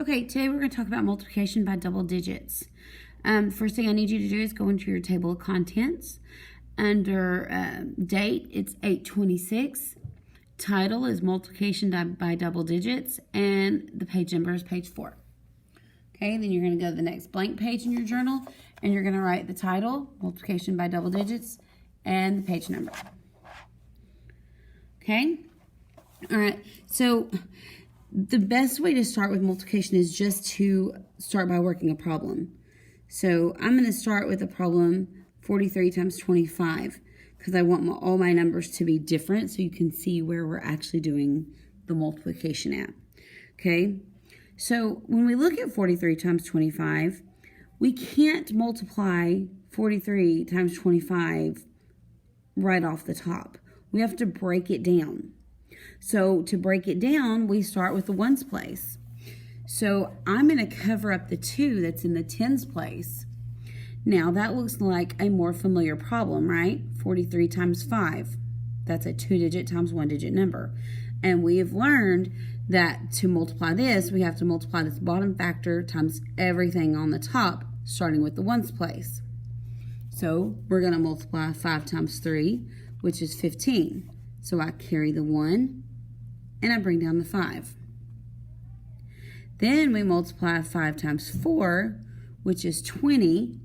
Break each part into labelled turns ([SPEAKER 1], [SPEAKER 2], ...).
[SPEAKER 1] Okay, today we're going to talk about multiplication by double digits. First thing I need you to do is go into your table of contents. Under date, it's 8/26. Title is multiplication by double digits, and the page number is page 4. Okay, then you're going to go to the next blank page in your journal, and you're going to write the title, multiplication by double digits, and the page number. Okay? All right, so the best way to start with multiplication is just to start by working a problem. So I'm going to start with a problem 43 times 25 because I want all my numbers to be different so you can see where we're actually doing the multiplication at. Okay, so when we look at 43 times 25, we can't multiply 43 times 25 right off the top. We have to break it down. So to break it down, we start with the ones place. So I'm going to cover up the 2 that's in the tens place. Now that looks like a more familiar problem, right? 43 times 5. That's a 2-digit times 1-digit number. And we have learned that to multiply this, we have to multiply this bottom factor times everything on the top, starting with the ones place. So we're going to multiply 5 times 3, which is 15. So I carry the 1, and I bring down the 5. Then we multiply 5 times 4, which is 20,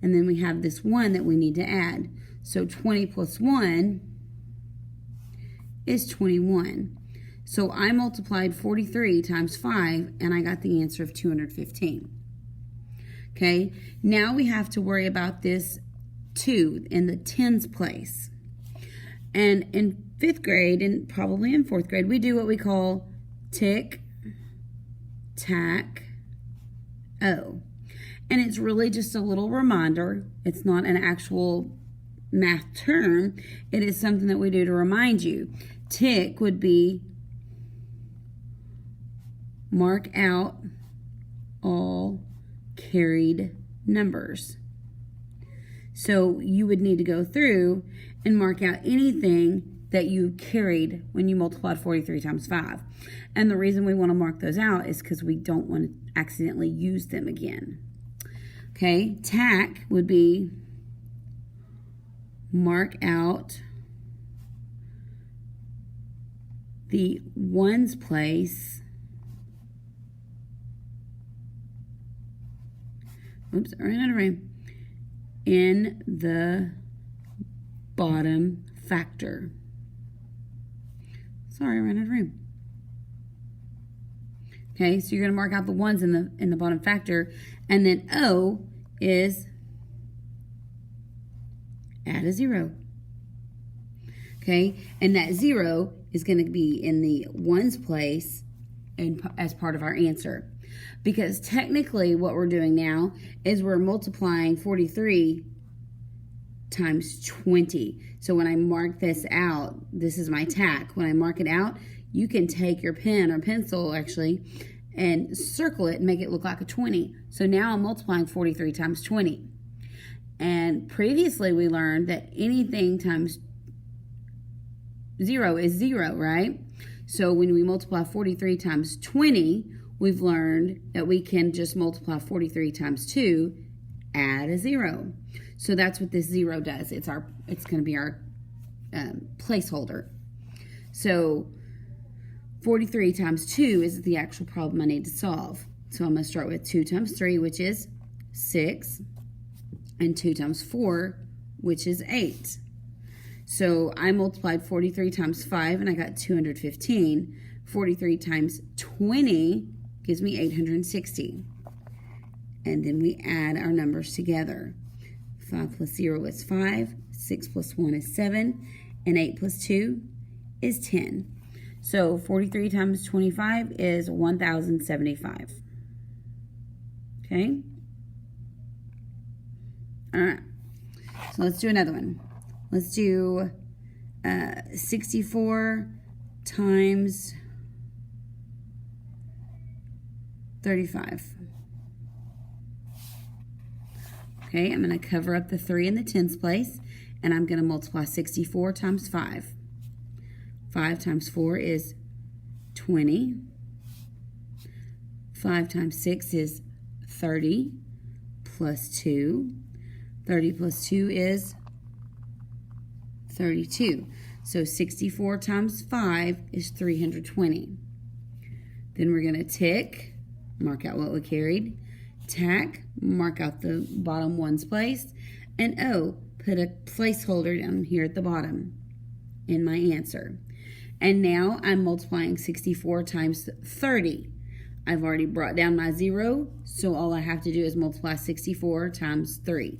[SPEAKER 1] and then we have this 1 that we need to add. So 20 plus 1 is 21. So I multiplied 43 times 5, and I got the answer of 215. Okay, now we have to worry about this 2 in the tens place. And in 5th grade, and probably in 4th grade, we do what we call tick, tack, O. And it's really just a little reminder. It's not an actual math term. It is something that we do to remind you. Tick would be mark out all carried numbers. So you would need to go through and mark out anything that you carried when you multiplied 43 times 5. And the reason we want to mark those out is because we don't want to accidentally use them again. Okay, tack would be mark out the ones place. Oops, I ran out of room. In the bottom factor. Sorry, I ran out of room. Okay, so you're going to mark out the ones in the bottom factor, and then O is add a 0. Okay, and that 0 is going to be in the ones place and as part of our answer. Because technically what we're doing now is we're multiplying 43 times 20. So when I mark this out, this is my tack. When I mark it out, you can take your pen or pencil actually and circle it and make it look like a 20. So now I'm multiplying 43 times 20. And previously we learned that anything times 0 is 0, right? So when we multiply 43 times 20, we've learned that we can just multiply 43 times 2, add a 0. So that's what this 0 does. It's going to be our placeholder. So 43 times 2 is the actual problem I need to solve. So I'm going to start with 2 times 3, which is 6, and 2 times 4, which is 8. So I multiplied 43 times 5, and I got 215. 43 times 20 gives me 860. And then we add our numbers together. 5 plus 0 is 5, 6 plus 1 is 7, and 8 plus 2 is 10. So 43 times 25 is 1,075. Okay? All right. So let's do another one. Let's do 64 times 35. Okay, I'm going to cover up the 3 in the tens place, and I'm going to multiply 64 times 5. 5 times 4 is 20. 5 times 6 is 30 plus 2. 30 plus 2 is 32. So 64 times 5 is 320. Then we're going to tick, mark out what we carried, tack, mark out the bottom ones place, and O, put a placeholder down here at the bottom in my answer. And now I'm multiplying 64 times 30. I've already brought down my 0, so all I have to do is multiply 64 times 3.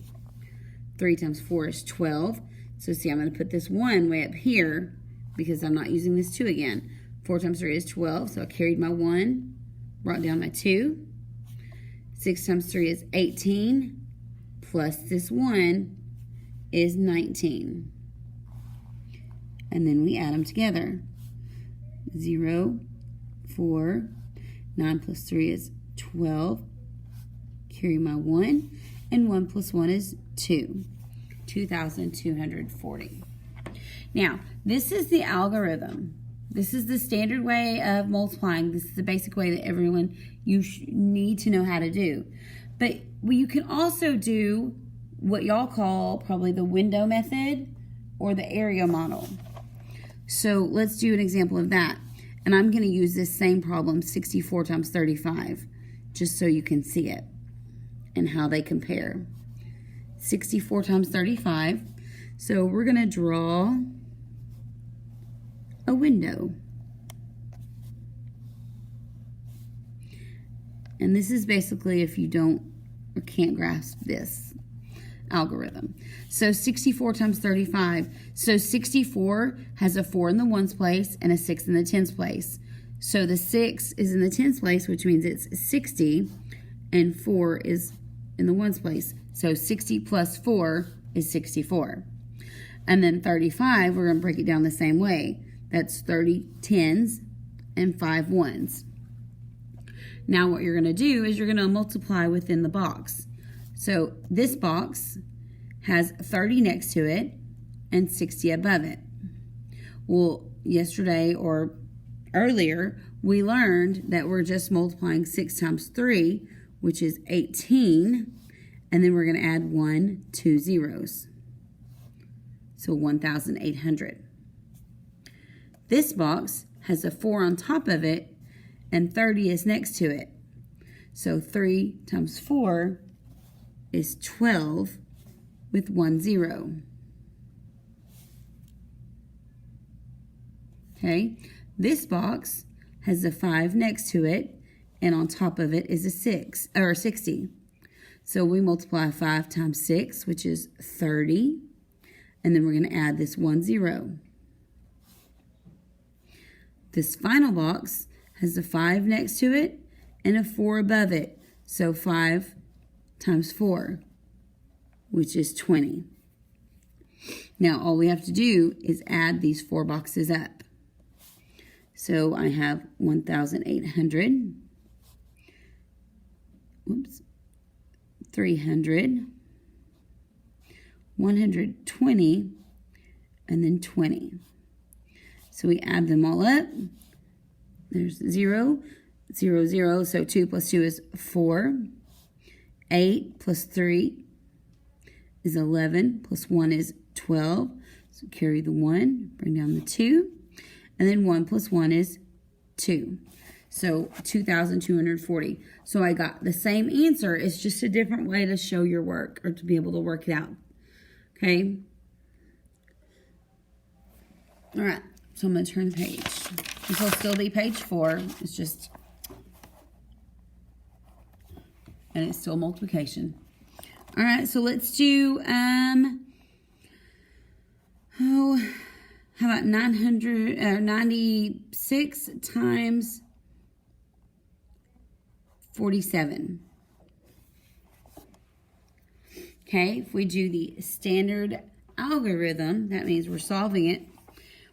[SPEAKER 1] 3 times 4 is 12. So see, I'm going to put this 1 way up here because I'm not using this 2 again. 4 times 3 is 12, so I carried my 1, brought down my 2. 6 times 3 is 18, plus this 1 is 19. And then we add them together. 0, 4, 9 plus 3 is 12. Carry my 1, and 1 plus 1 is 2. 2,240. Now, this is the algorithm. This is the standard way of multiplying. This is the basic way that everyone, you need to know how to do. But you can also do what y'all call probably the window method or the area model. So let's do an example of that. And I'm going to use this same problem, 64 times 35, just so you can see it and how they compare. 64 times 35. So we're going to draw a window. And this is basically if you don't or can't grasp this algorithm. So 64 times 35. So 64 has a 4 in the ones place and a 6 in the tens place. So the 6 is in the tens place, which means it's 60, and 4 is in the ones place. So 60 plus 4 is 64. And then 35, we're going to break it down the same way. That's 30 tens and 5 ones. Now what you're going to do is you're going to multiply within the box. So this box has 30 next to it and 60 above it. Well, yesterday or earlier, we learned that we're just multiplying 6 times 3, which is 18, and then we're going to add 1, 2 zeros. So 1,800. This box has a 4 on top of it, and 30 is next to it. So 3 times 4 is 12 with 1 0. Okay, this box has a 5 next to it, and on top of it is a 6 or 60. So we multiply 5 times 6, which is 30, and then we're going to add this 1 0. This final box has a 5 next to it and a 4 above it. So 5 times 4, which is 20. Now all we have to do is add these 4 boxes up. So I have 1,800, 300, 120, and then 20. So we add them all up. There's 0, 0, 0, so 2 plus 2 is 4. 8 plus 3 is 11, plus 1 is 12. So carry the 1, bring down the 2, and then 1 plus 1 is 2. So 2,240. So I got the same answer. It's just a different way to show your work or to be able to work it out. Okay? All right. So I'm going to turn the page. This will still be page 4. It's just, and it's still multiplication. All right, so let's do, how about 96 times 47. Okay, if we do the standard algorithm, that means we're solving it.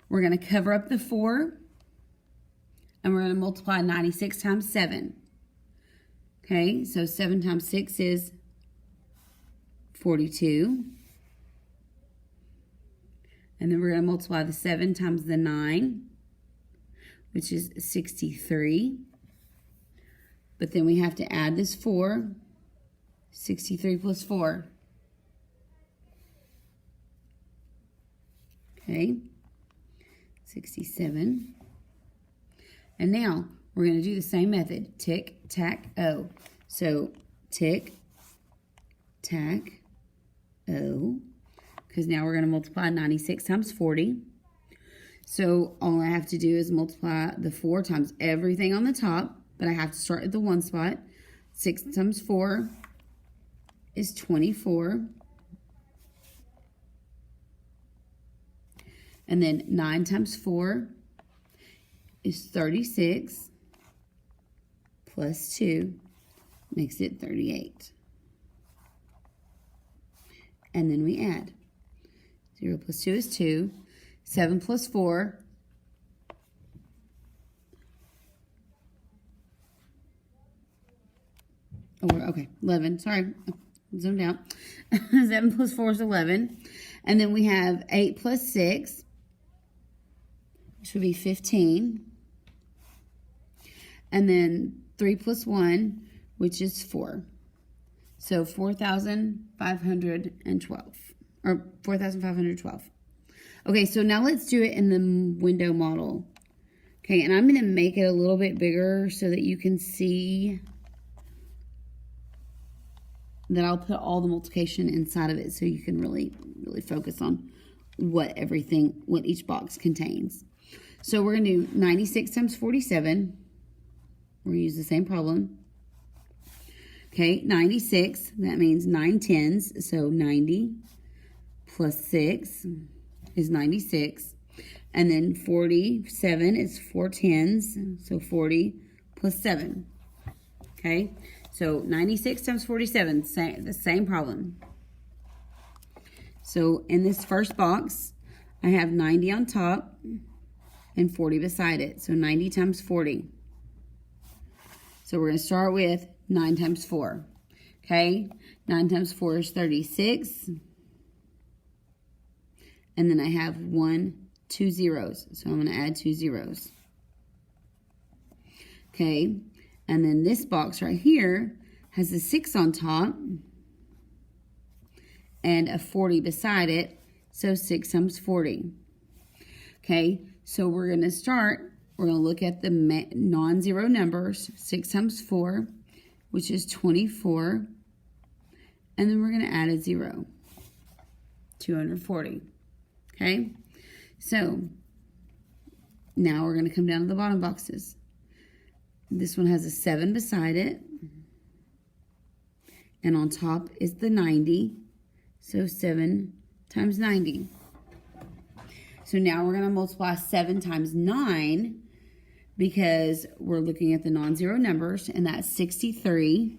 [SPEAKER 1] We're going to cover up the 4, and we're going to multiply 96 times 7. Okay, so 7 times 6 is 42. And then we're going to multiply the 7 times the 9, which is 63. But then we have to add this 4. 63 plus 4. Okay. 67. And now we're going to do the same method. Tick, tack, O. So tick, tack, O. Because now we're going to multiply 96 times 40. So all I have to do is multiply the 4 times everything on the top. But I have to start at the 1 spot. 6 times 4 is 24. And then 9 times 4 is 36. Plus 2 makes it 38. And then we add. 0 plus 2 is 2. 7 plus 4 . Okay, 11. Sorry, zoomed out. 7 plus 4 is 11. And then we have 8 plus 6, which would be 15. And then 3 plus 1, which is 4. So 4,512. Or 4,512. Okay, so now let's do it in the window model. Okay, and I'm going to make it a little bit bigger so that you can see that I'll put all the multiplication inside of it so you can really focus on what each box contains. So we're going to do 96 times 47. We're going to use the same problem. Okay, 96, that means 9 tens, so 90 plus 6 is 96. And then 47 is 4 tens, so 40 plus 7. Okay, so 96 times 47, the same problem. So in this first box, I have 90 on top and 40 beside it. So 90 times 40. So we're going to start with 9 times 4. Okay, 9 times 4 is 36. And then I have 2 zeros. So I'm going to add 2 zeros. Okay, and then this box right here has a 6 on top and a 40 beside it. So 6 times 40. Okay, so we're going to start. We're going to look at the non-zero numbers. 6 times 4, which is 24. And then we're going to add a 0. 240. Okay, so now we're going to come down to the bottom boxes. This one has a 7 beside it. And on top is the 90. So 7 times 90. So now we're going to multiply 7 times 9 because we're looking at the non-zero numbers, and that's 63.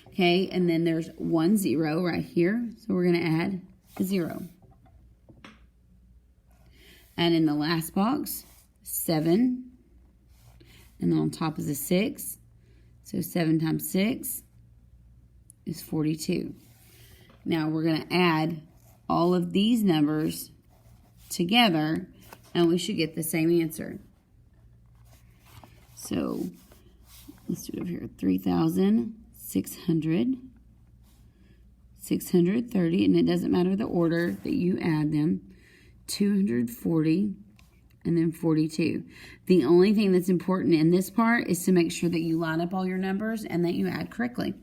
[SPEAKER 1] Okay, and then there's 1 0 right here. So we're going to add a 0. And in the last box, 7. And then on top is a 6. So 7 times 6 is 42. Now we're going to add all of these numbers together, and we should get the same answer. So let's do it over here. 3,600, 630, and it doesn't matter the order that you add them. 240, and then 42. The only thing that's important in this part is to make sure that you line up all your numbers and that you add correctly.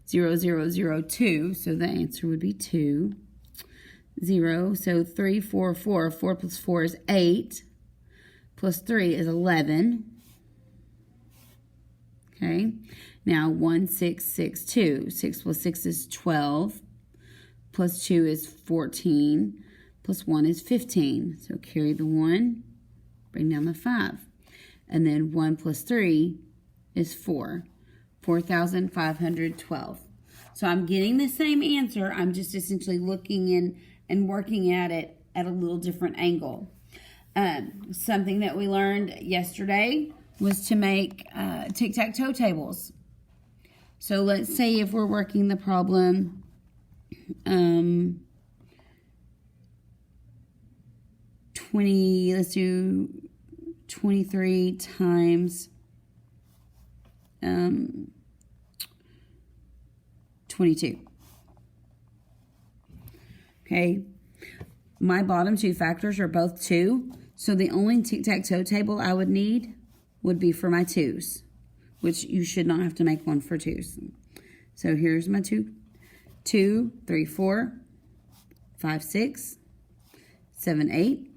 [SPEAKER 1] 0, 0, 0, 2, so the answer would be 2. 0, so 3, 4, 4. 4 plus 4 is 8. Plus 3 is 11. Okay, now 1, 6, 6, 2. 6 plus 6 is 12. Plus 2 is 14. Plus 1 is 15. So carry the 1, bring down the 5. And then 1 plus 3 is 4. 4,512. So I'm getting the same answer. I'm just essentially looking in and working at it at a little different angle. Something that we learned yesterday was to make tic-tac-toe tables. So let's say if we're working the problem 20, let's do 23 times 22. Okay, my bottom two factors are both 2, so the only tic-tac-toe table I would need would be for my 2's, which you should not have to make one for 2's. So here's my 2, 2, 3, 4, 5, 6, 7, 8,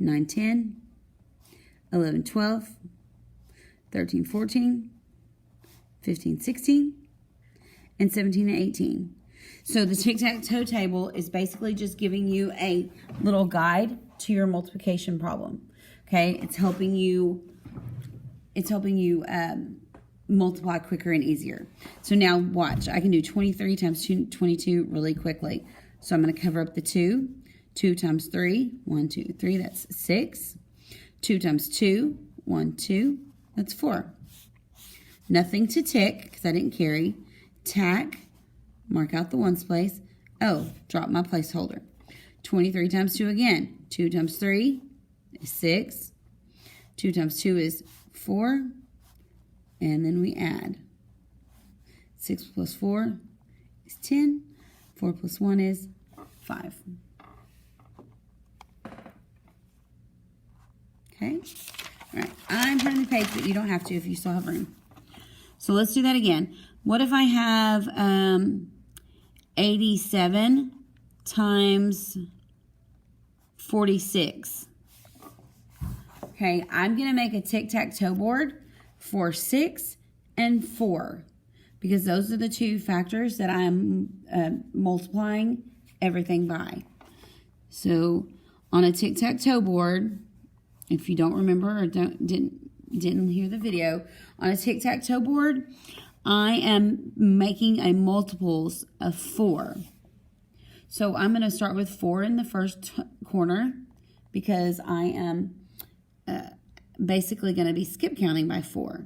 [SPEAKER 1] 9, 10, 11, 12, 13, 14, 15, 16, and 17 and 18. So the tic-tac-toe table is basically just giving you a little guide to your multiplication problem. Okay, it's helping you multiply quicker and easier. So now watch, I can do 23 times 22 really quickly. So I'm going to cover up the 2. 2 times 3, 1, 2, 3, that's 6. 2 times 2, 1, 2, that's 4. Nothing to tick because I didn't carry. Tack, mark out the ones place. Oh, drop my placeholder. 23 times 2 again. 2 times 3 is 6. 2 times 2 is 4. And then we add. 6 plus 4 is 10. 4 plus 1 is 5. Okay? All right. I'm turning the page, but you don't have to if you still have room. So let's do that again. What if I have 87 times 46? Okay, I'm going to make a tic-tac-toe board for 6 and 4 because those are the two factors that I'm multiplying everything by. So on a tic-tac-toe board, if you don't remember or didn't hear the video, on a tic-tac-toe board, I am making a multiples of 4. So I'm going to start with 4 in the first corner because I am basically going to be skip counting by 4.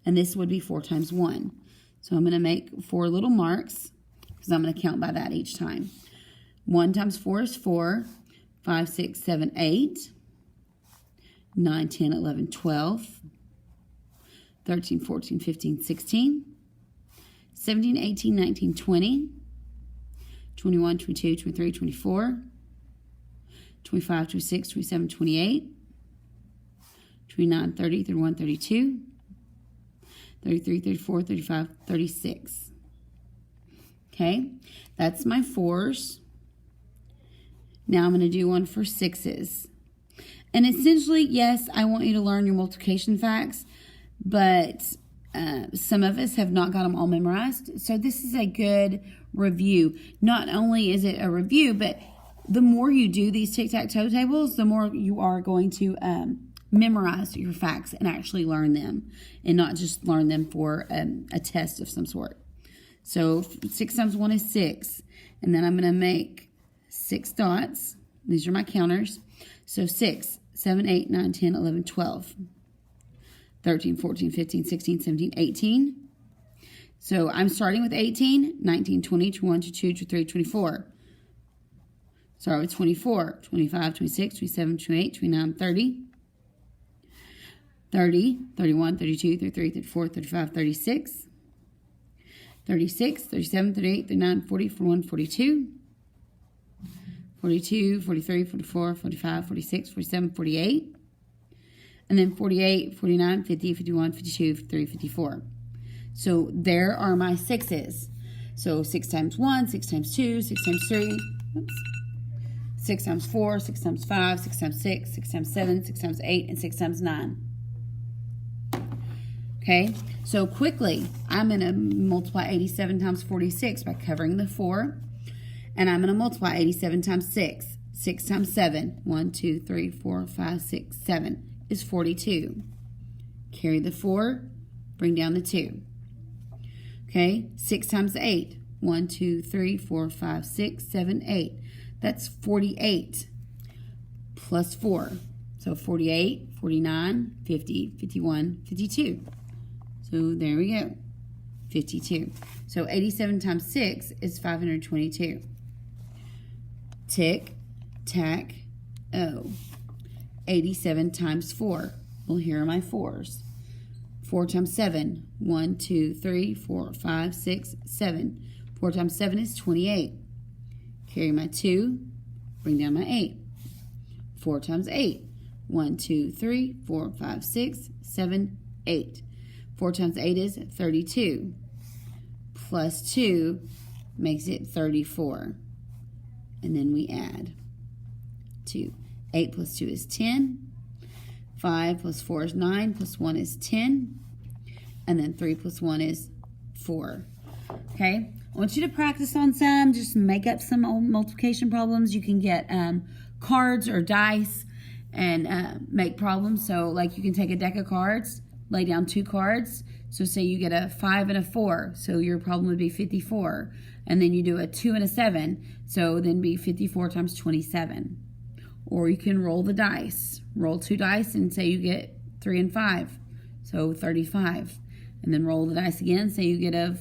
[SPEAKER 1] And this would be 4 times 1. So I'm going to make 4 little marks because I'm going to count by that each time. 1 times 4 is 4. 5, 6, 7, 8. 9, 10, 11, 12. 13, 14, 15, 16. 17, 18, 19, 20. 21, 22, 23, 24. 25, 26, 27, 28. 29, 30, 31, 32. 33, 34, 35, 36. Okay, that's my 4s. Now I'm going to do one for 6s. And essentially, yes, I want you to learn your multiplication facts, but some of us have not got them all memorized. So this is a good review. Not only is it a review, but the more you do these tic-tac-toe tables, the more you are going to memorize your facts and actually learn them and not just learn them for a test of some sort. So 6 times 1 is 6. And then I'm going to make 6 dots. These are my counters. So 6, 7, 8, 9, 10, 11, 12. 13, 14, 15, 16, 17, 18. So I'm starting with 18, 19, 20, 21, 22, 23, 24. Start with 24, 25, 26, 27, 28, 29, 30. 30, 31, 32, 33, 34, 35, 36. 36, 37, 38, 39, 40, 41, 42. 42, 43, 44, 45, 46, 47, 48. And then 48, 49, 50, 51, 52, 53, 54. So there are my 6s. So 6 times 1, 6 times 2, 6 times 3. Oops. 6 times 4, 6 times 5, 6 times 6, 6 times 7, 6 times 8, and 6 times 9. Okay, so quickly, I'm going to multiply 87 times 46 by covering the 4. And I'm going to multiply 87 times 6. 6 times 7. 1, 2, 3, 4, 5, 6, 7 is 42. Carry the 4, bring down the 2. Okay, 6 times 8. 1, 2, 3, 4, 5, 6, 7, 8. That's 48 plus 4. So 48, 49, 50, 51, 52. So there we go, 52. So 87 times 6 is 522. Tick, tack, O. 87 times 4. Well, here are my 4s. 4 times 7. 1, 2, 3, 4, 5, 6, 7. 4 times 7 is 28. Carry my 2, bring down my 8. 4 times 8. 1, 2, 3, 4, 5, 6, 7, 8. 4 times 8 is 32. Plus 2 makes it 34. And then we add 2. 8 plus 2 is 10. 5 plus 4 is 9, plus 1 is 10. And then 3 plus 1 is 4. Okay? I want you to practice on some. Just make up some old multiplication problems. You can get cards or dice and make problems. So, like, you can take a deck of cards, lay down 2 cards. So, say you get a 5 and a 4. So, your problem would be 54. And then you do a 2 and a 7. So, then be 54 times 27. Or you can roll the dice. Roll 2 dice and say you get 3 and 5. So 35. And then roll the dice again. Say you get a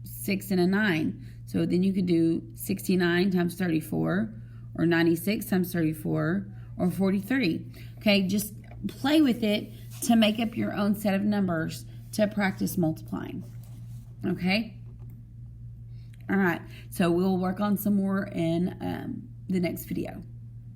[SPEAKER 1] 6 and a 9. So then you could do 69 times 34. Or 96 times 34. Or 43. Okay, just play with it to make up your own set of numbers to practice multiplying. Okay? All right. So we'll work on some more in the next video.